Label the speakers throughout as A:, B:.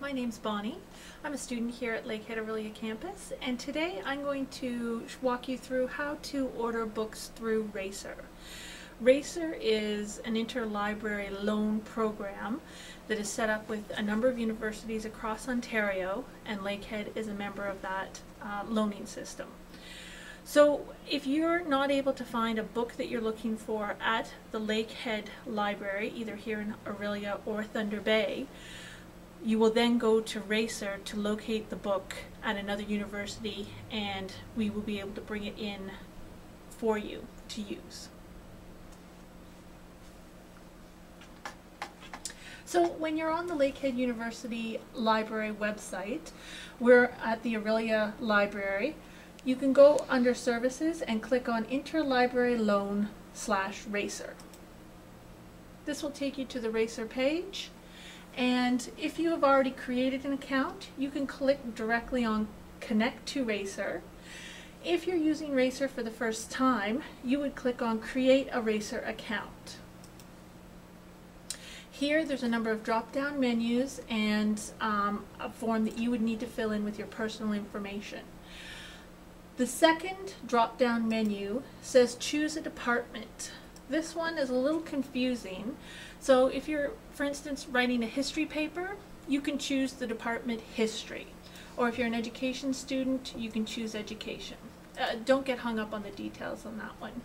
A: my name's Bonnie. I'm a student here at Lakehead Orillia campus, and today I'm going to walk you through how to order books through Racer. Racer is an interlibrary loan program that is set up with a number of universities across Ontario, and Lakehead is a member of that loaning system. So if you're not able to find a book that you're looking for at the Lakehead Library, either here in Orillia or Thunder Bay, you will then go to Racer to locate the book at another university, and we will be able to bring it in for you to use. So when you're on the Lakehead University Library website, we're at the Orillia Library. You can go under Services and click on Interlibrary Loan /Racer. This will take you to the Racer page, and if you have already created an account, you can click directly on Connect to Racer. If you're using Racer for the first time, you would click on Create a Racer account. Here there's a number of drop-down menus and a form that you would need to fill in with your personal information. The second drop-down menu says choose a department. This one is a little confusing. So if you're, for instance, writing a history paper, you can choose the department History. Or if you're an education student, you can choose Education. Don't get hung up on the details on that one.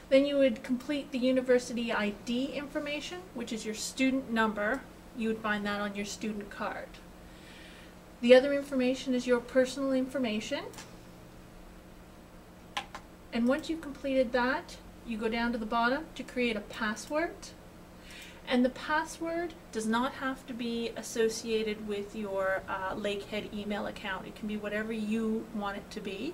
A: Then you would complete the university ID information, which is your student number. You would find that on your student card. The other information is your personal information. And once you've completed that, you go down to the bottom to create a password. And the password does not have to be associated with your Lakehead email account. It can be whatever you want it to be.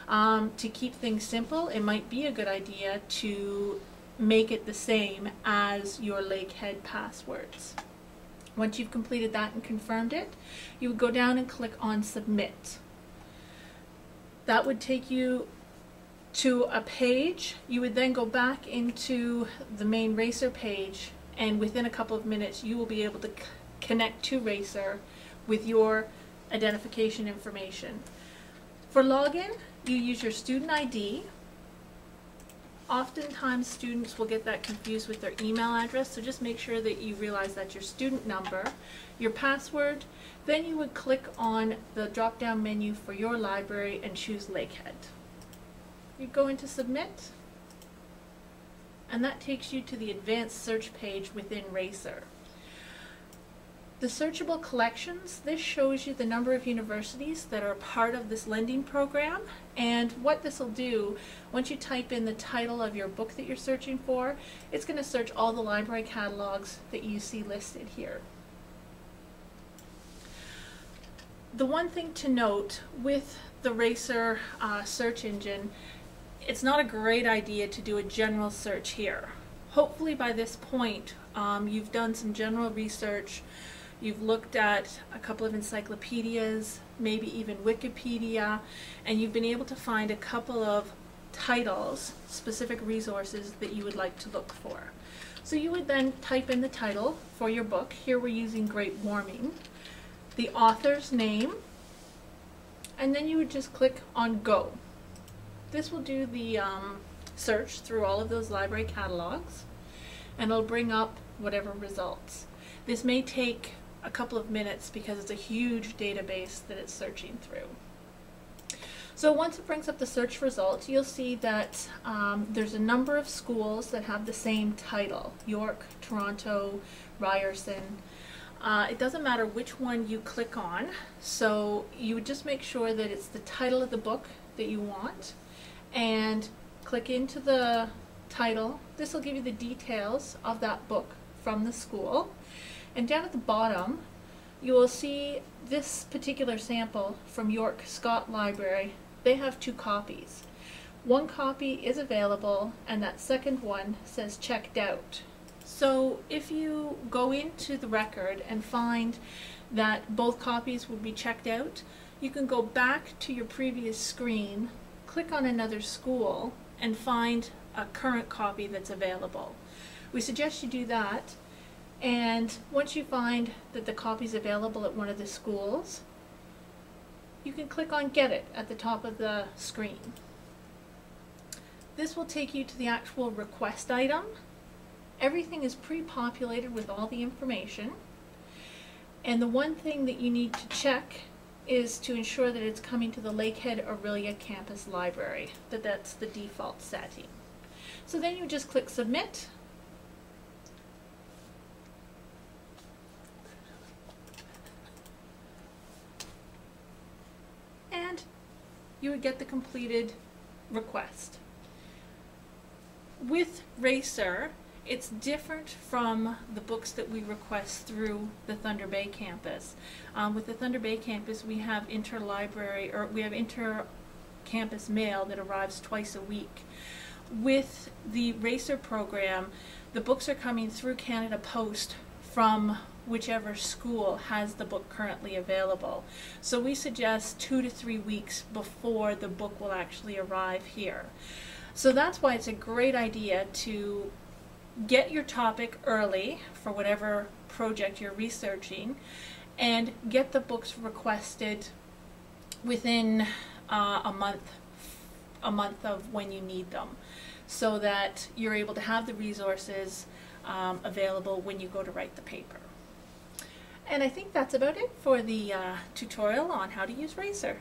A: To keep things simple, it might be a good idea to make it the same as your Lakehead passwords. Once you've completed that and confirmed it, you would go down and click on Submit. That would take you to a page. You would then go back into the main Racer page, and within a couple of minutes you will be able to connect to Racer with your identification information. For login, you use your student ID. Oftentimes students will get that confused with their email address, so just make sure that you realize that's your student number, your password. Then you would click on the drop-down menu for your library and choose Lakehead. You go into Submit, and that takes you to the advanced search page within Racer. The searchable collections, this shows you the number of universities that are part of this lending program, and what this will do, once you type in the title of your book that you're searching for, it's going to search all the library catalogs that you see listed here. The one thing to note with the Racer search engine, it's not a great idea to do a general search here. Hopefully by this point you've done some general research, you've looked at a couple of encyclopedias, maybe even Wikipedia, and you've been able to find a couple of titles, specific resources that you would like to look for. So you would then type in the title for your book. Here we're using Great Warming, the author's name, and then you would just click on Go. This will do the search through all of those library catalogs, and it'll bring up whatever results. This may take a couple of minutes because it's a huge database that it's searching through. So once it brings up the search results, you'll see that there's a number of schools that have the same title: York, Toronto, Ryerson. It doesn't matter which one you click on, so you would just make sure that it's the title of the book that you want, and click into the title. This will give you the details of that book from the school, and down at the bottom you will see this particular sample from York Scott Library. They have 2 copies. One copy is available, and that second one says checked out. So if you go into the record and find that both copies would be checked out, you can go back to your previous screen, click on another school, and find a current copy that's available. We suggest you do that, And once you find that the copy's available at one of the schools, you can click on Get It at the top of the screen. This will take you to the actual request item. Everything is pre-populated with all the information. And the one thing that you need to check is to ensure that it's coming to the Lakehead Orillia Campus Library, that's the default setting. So then you just click Submit. And you would get the completed request. With Racer, it's different from the books that we request through the Thunder Bay campus. With the Thunder Bay campus, we have interlibrary, or we have inter-campus mail that arrives twice a week. With the Racer program, the books are coming through Canada Post from whichever school has the book currently available. So we suggest 2 to 3 weeks before the book will actually arrive here. So that's why it's a great idea to get your topic early for whatever project you're researching and get the books requested within a month of when you need them, so that you're able to have the resources available when you go to write the paper. And I think that's about it for the tutorial on how to use Racer.